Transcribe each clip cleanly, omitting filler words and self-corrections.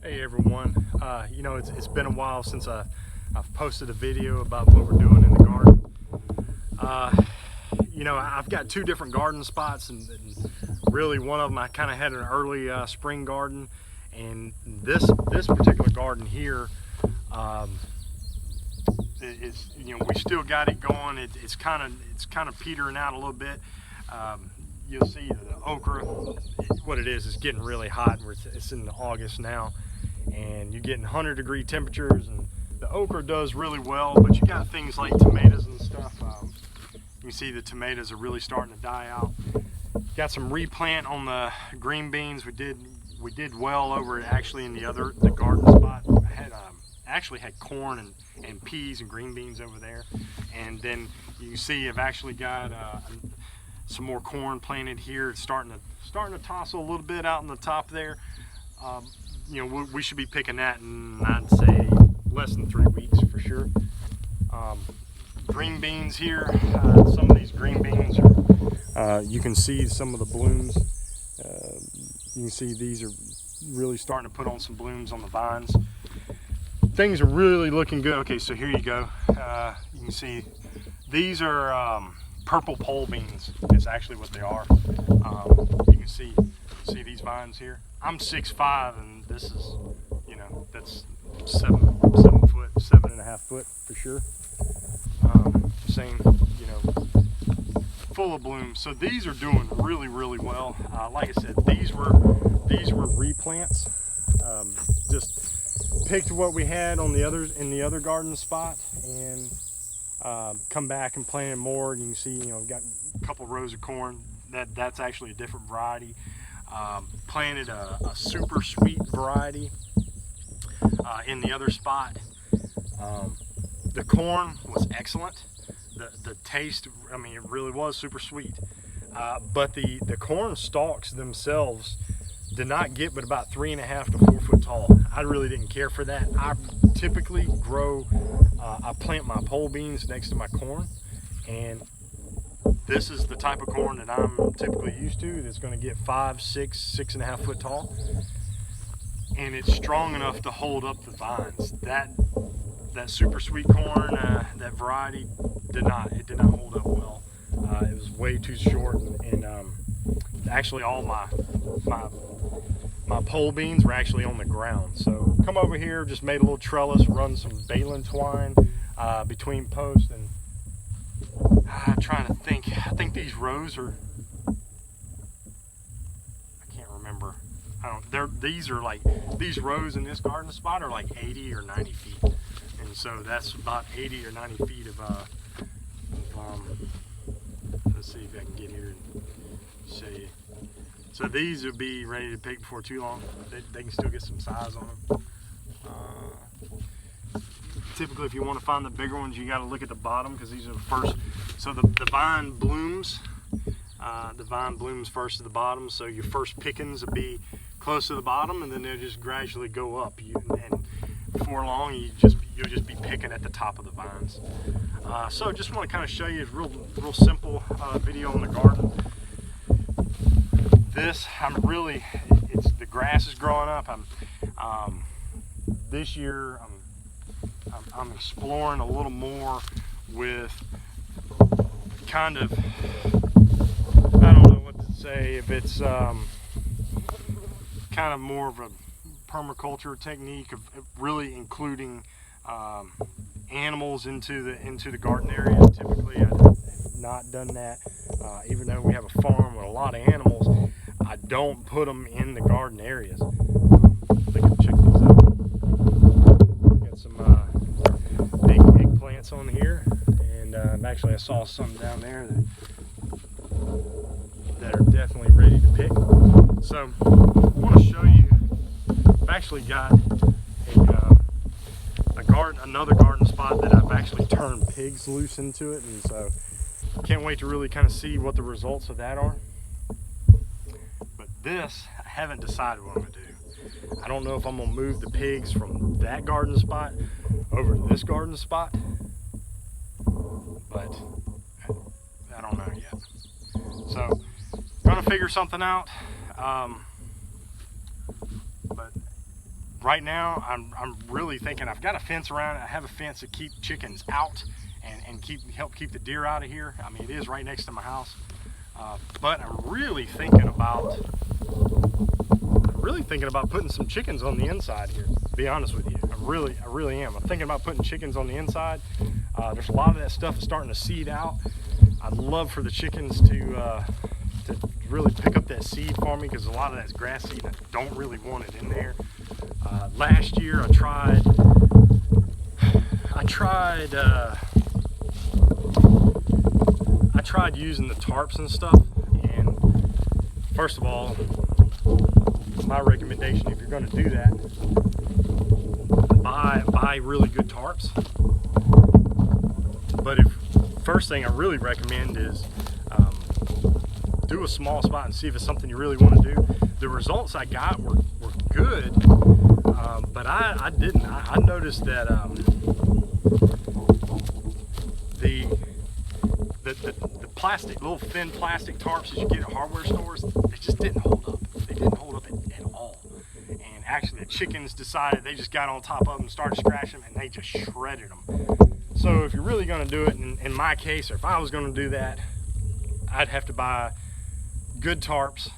Hey everyone, you know it's been a while since I've posted a video about what we're doing in the garden. You know, I've got two different garden spots, and really one of them I kind of had an early spring garden, and this particular garden here is, you know, we still got it going. It's kind of petering out a little bit. You'll see the okra, what it is getting really hot. It's in August now, and you're getting 100-degree temperatures, and the okra does really well. But you got things like tomatoes and stuff. You can see the tomatoes are really starting to die out. Got some replant on the green beans. We did well over it actually in the garden spot. I had actually had corn and peas and green beans over there, and then you can see I've actually got some more corn planted here. It's starting to tossle a little bit out in the top there. You know, we should be picking that in, I'd say, less than 3 weeks for sure. Green beans here. Some of these green beans are, you can see some of the blooms. You can see these are really starting to put on some blooms on the vines. Things are really looking good. Okay, so here you go. You can see these are purple pole beans. It's actually what they are. You can see these vines here. I'm 6'5", and this is, you know, that's 7.5 foot for sure. Same, you know, full of blooms. So these are doing really well. Like I said, these were replants. Just picked what we had on in the other garden spot, and come back and planted more. And you can see, you know, got a couple rows of corn. That's actually a different variety. Planted a super sweet variety in the other spot. The corn was excellent. The taste, I mean, it really was super sweet. But the corn stalks themselves did not get but about 3.5 to 4 foot tall. I really didn't care for that. I typically I plant my pole beans next to my corn, and this is the type of corn that I'm typically used to, that's going to get 5, 6, 6.5 foot tall, and it's strong enough to hold up the vines. That super sweet corn, that variety, did not hold up well. It was way too short, and actually all my pole beans were actually on the ground. So come over here, just made a little trellis, run some baling twine between posts, and I'm trying to think. I think these rows are, I can't remember. These rows in this garden spot are like 80 or 90 feet. And so that's about 80 or 90 feet of let's see if I can get here and show you. So these will be ready to pick before too long. They can still get some size on them. Typically, if you want to find the bigger ones, you got to look at the bottom, because these are the first. So the vine blooms. The vine blooms first to the bottom. So your first pickings will be close to the bottom, and then they'll just gradually go up. And before long, you'll just be picking at the top of the vines. So just want to kind of show you a real simple video on the garden. This, the grass is growing up. This year I'm exploring a little more with kind of, I don't know what to say, if it's kind of more of a permaculture technique of really including animals into the garden area. Typically I've not done that, even though we have a farm with a lot of animals. I don't put them in the garden areas. I think I'll check these out. Got some big eggplants on here, and actually I saw some down there that are definitely ready to pick. So I want to show you, I've actually got another garden spot that I've actually turned pigs loose into it, and so can't wait to really kind of see what the results of that are. But this, I haven't decided what I'm going to do. I don't know if I'm going to move the pigs from that garden spot over to this garden spot, but I don't know yet. So I'm going to figure something out. But right now I'm really thinking I've got a fence around it. I have a fence to keep chickens out and help keep the deer out of here. I mean, it is right next to my house. But I'm really thinking about putting some chickens on the inside here, to be honest with you. I really am. I'm thinking about putting chickens on the inside. There's a lot of that stuff starting to seed out. I'd love for the chickens to really pick up that seed for me, because a lot of that's grass seed and I don't really want it in there. Last year I tried using the tarps and stuff, and first of all, my recommendation, if you're going to do that, buy really good tarps. But first thing I really recommend is do a small spot and see if it's something you really want to do. The results I got were good, but I noticed that the plastic, little thin plastic tarps that you get at hardware stores, they just didn't hold up. They didn't hold up at all. And actually the chickens decided, they just got on top of them, started scratching them, and they just shredded them. So if you're really going to do it, in my case, or if I was going to do that, I'd have to buy good tarps,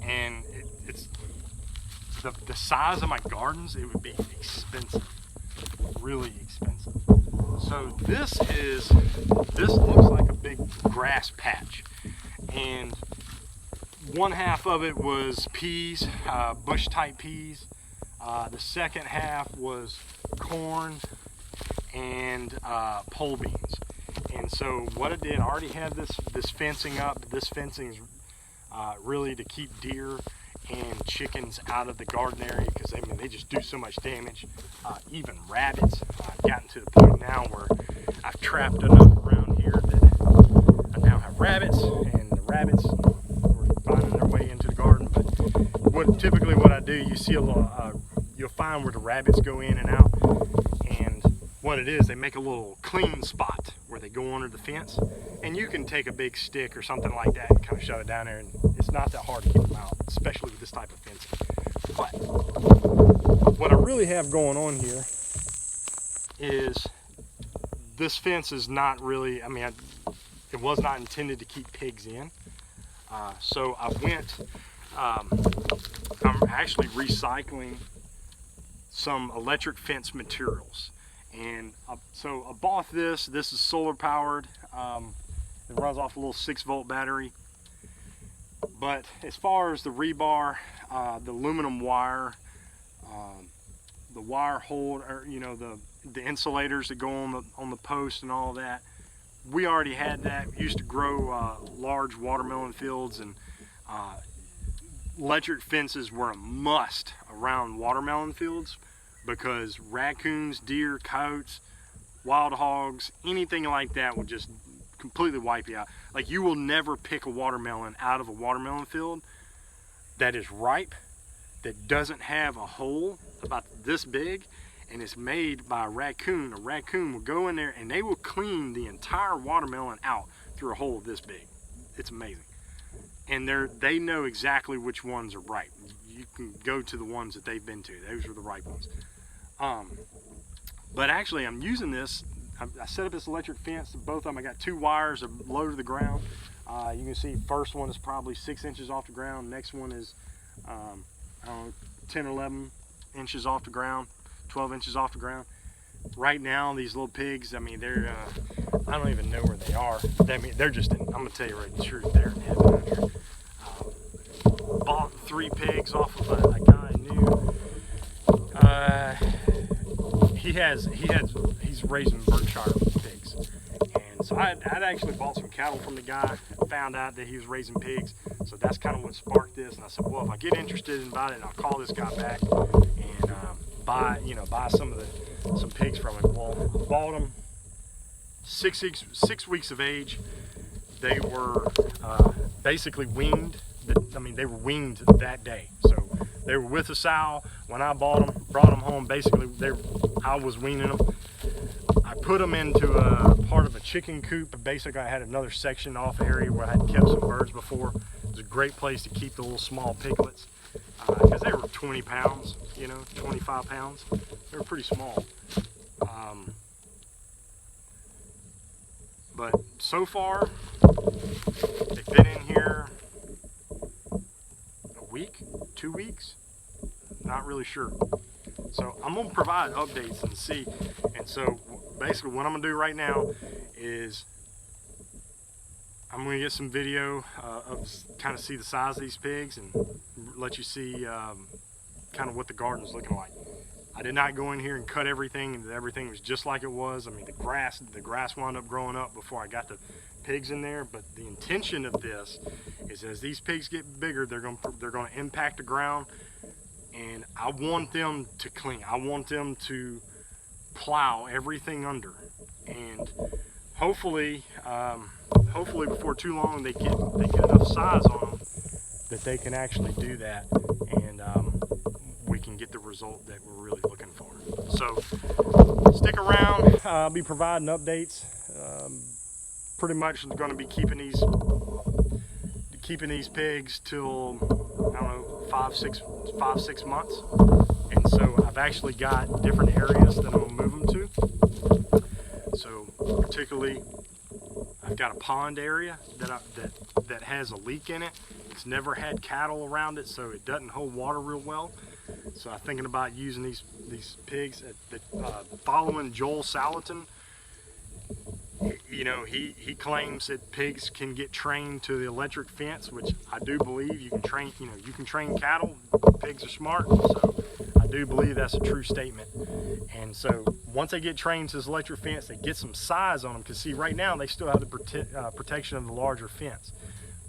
and it's the size of my gardens, it would be expensive, really expensive. So this looks like a big grass patch, and one half of it was peas, bush type peas. The second half was corn and pole beans. And so what I did, I already had this fencing up. This fencing is really to keep deer and chickens out of the garden area, because I mean, they just do so much damage. Even rabbits. I've gotten to the point now where I've trapped enough around here that I now have rabbits, and the rabbits are finding their way into the garden. But typically what I do, you see a little, you'll find where the rabbits go in and out, and what it is, they make a little clean spot where they go under the fence, and you can take a big stick or something like that and kind of shove it down there, and it's not that hard to keep them out, especially with this type of fencing. But what I really have going on here is this fence is not really, I mean, it was not intended to keep pigs in. So I went, I'm actually recycling some electric fence materials. And so I bought this. This is solar powered. It runs off a little 6-volt battery. But as far as the rebar, the aluminum wire, the wire hold, or you know, the insulators that go on the post and all that, we already had that. We used to grow large watermelon fields, and electric fences were a must around watermelon fields, because raccoons, deer, coyotes, wild hogs, anything like that would just completely wipe you out. Like, you will never pick a watermelon out of a watermelon field that is ripe, that doesn't have a hole about this big, and it's made by a raccoon. A raccoon will go in there and they will clean the entire watermelon out through a hole this big. It's amazing. And they know exactly which ones are ripe. You can go to the ones that they've been to. Those are the ripe ones. But actually, I'm using this. I set up this electric fence. Both of them, I got 2 wires that are low to the ground. You can see first one is probably 6 inches off the ground. Next one is I don't know, 10 or 11 inches off the ground, 12 inches off the ground. Right now, these little pigs, I mean, they're I don't even know where they are. I mean, they're just I'm gonna tell you right the truth, they're in heaven out here. Bought 3 pigs off of a guy I knew. He's raising Berkshire pigs, and so I'd actually bought some cattle from the guy. Found out that he was raising pigs, so that's kind of what sparked this. And I said, well, if I get interested in buying it, I'll call this guy back and buy some pigs from him. Well, I bought them 6 weeks of age. They were basically weaned. I mean, they were weaned that day. So they were with a sow when I brought them home. Basically, I was weaning them. I put them into a part of a chicken coop. Basically, I had another section off area where I had kept some birds before. It was a great place to keep the little small piglets. because they were 20 pounds, you know, 25 pounds. They were pretty small. But so far, they've been in here a week, 2 weeks, not really sure. So I'm gonna provide updates and see. And so basically what I'm gonna do right now is I'm gonna get some video of kind of see the size of these pigs and let you see kind of what the garden's looking like. I did not go in here and cut everything, and everything was just like it was. I mean, the grass wound up growing up before I got the pigs in there. But the intention of this is, as these pigs get bigger, they're gonna impact the ground, and I want them to clean. I want them to plow everything under, and hopefully before too long they get enough size on them that they can actually do that, and we can get the result that we're really looking for. So stick around. I'll be providing updates. Pretty much going to be keeping these pigs till, I don't know, 5-6 months. And so I've actually got different areas that I'm going to move them to. So particularly, I've got a pond area that has a leak in it. It's never had cattle around it, so it doesn't hold water real well. So I'm thinking about using these pigs. Following Joel Salatin, you know, he claims that pigs can get trained to the electric fence, which I do believe. You can train, you know, you can train cattle. Pigs are smart, so I do believe that's a true statement. And so once they get trained to this electric fence, they get some size on them. Because see, right now they still have the protection of the larger fence.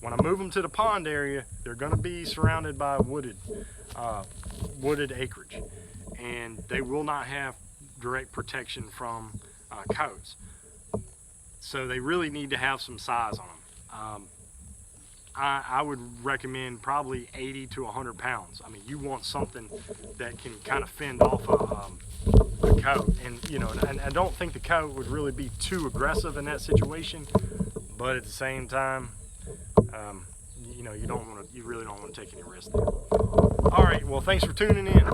When I move them to the pond area, they're going to be surrounded by wooded acreage, and they will not have direct protection from coyotes. So they really need to have some size on them. I would recommend probably 80 to 100 pounds. I mean, you want something that can kind of fend off a coyote, and you know, and I don't think the coyote would really be too aggressive in that situation. But at the same time, you know, you really don't want to take any risks there. All right, well, thanks for tuning in.